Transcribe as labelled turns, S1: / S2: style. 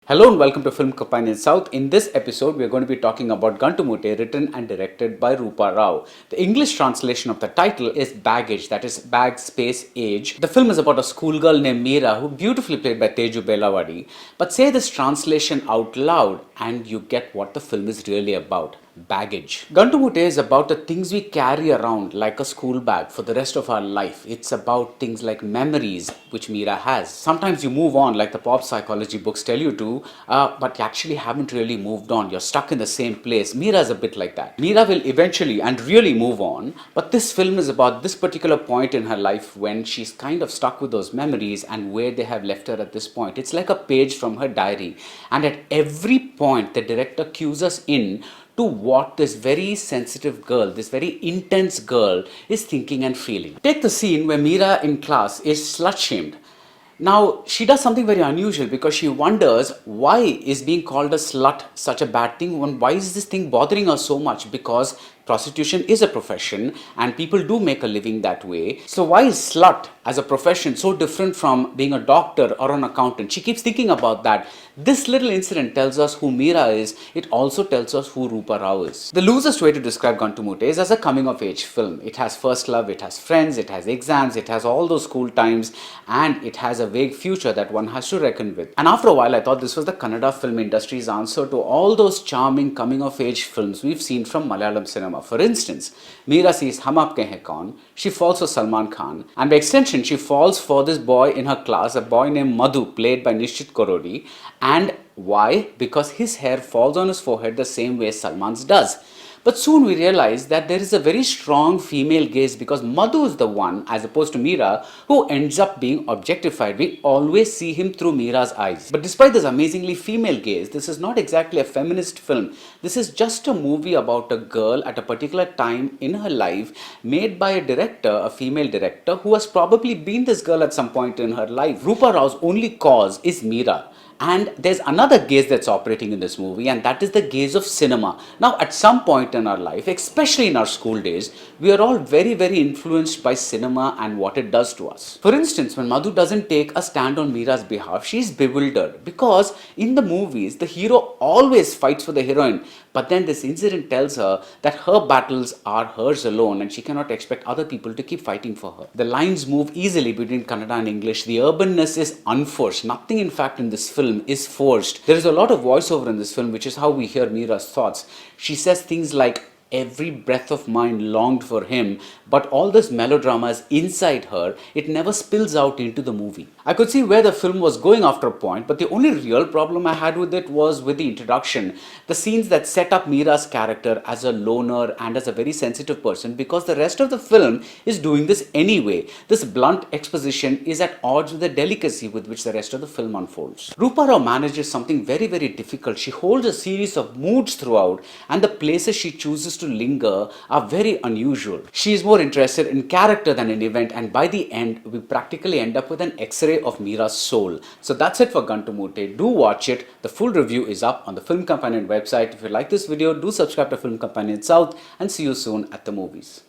S1: Hello and welcome to Film Companion South. In this episode, we are going to be talking about Gantumoote, written and directed by Roopa Rao. The English translation of the title is Baggage, that is Bag Space Age. The film is about a schoolgirl named Meera, who beautifully played by Teju Belawadi. But say this translation out loud and you get what the film is really about. Baggage. Gantumoote is about the things we carry around like a school bag for the rest of our life. It's about things like memories, which Meera has. Sometimes you move on, like the pop psychology books tell you to, but you actually haven't really moved on. You're stuck in the same place. Meera is a bit like that. Meera will eventually and really move on, but this film is about this particular point in her life when she's kind of stuck with those memories and where they have left her at this point. It's like a page from her diary, and at every point the director cues us in to what this very sensitive girl, this very intense girl is thinking and feeling. Take the scene where Meera in class is slut-shamed. Now, she does something very unusual because she wonders why is being called a slut such a bad thing, why is this thing bothering her so much, because prostitution is a profession and people do make a living that way. So why is slut as a profession so different from being a doctor or an accountant? She keeps thinking about that. This little incident tells us who Meera is. It also tells us who Roopa Rao is. The loosest way to describe Gantumoote is as a coming-of-age film. It has first love, it has friends, it has exams, it has all those school times, and it has a vague future that one has to reckon with. And after a while, I thought this was the Kannada film industry's answer to all those charming coming-of-age films we've seen from Malayalam cinema. For instance, Meera sees Hum Aapke Hain Kaun, she falls for Salman Khan, and by extension, she falls for this boy in her class, a boy named Madhu, played by Nischith Korodi. And why? Because his hair falls on his forehead the same way Salman's does. But soon we realize that there is a very strong female gaze because Madhu is the one, as opposed to Meera, who ends up being objectified. We always see him through Meera's eyes. But despite this amazingly female gaze, this is not exactly a feminist film. This is just a movie about a girl at a particular time in her life, made by a director, a female director, who has probably been this girl at some point in her life. Roopa Rao's only cause is Meera. And there's another gaze that's operating in this movie, and that is the gaze of cinema. Now, at some point in our life, especially in our school days, we are all very, very influenced by cinema and what it does to us. For instance, when Madhu doesn't take a stand on Meera's behalf, she's bewildered because in the movies, the hero always fights for the heroine. But then this incident tells her that her battles are hers alone and she cannot expect other people to keep fighting for her. The lines move easily between Kannada and English. The urbanness is unforced. Nothing, in fact, in this film is forced. There is a lot of voiceover in this film, which is how we hear Meera's thoughts. She says things like, "Every breath of mine longed for him," but all this melodrama is inside her. It never spills out into the movie. I could see where the film was going after a point, but the only real problem I had with it was with the introduction. The scenes that set up Meera's character as a loner and as a very sensitive person, because the rest of the film is doing this anyway. This blunt exposition is at odds with the delicacy with which the rest of the film unfolds. Roopa Rao manages something very, very difficult. She holds a series of moods throughout, and the places she chooses to linger are very unusual. She is more interested in character than in event, and by the end, we practically end up with an X-ray of Meera's soul. So that's it for Gantumoote. Do watch it. The full review is up on the Film Companion website. If you like this video, do subscribe to Film Companion South, and see you soon at the movies.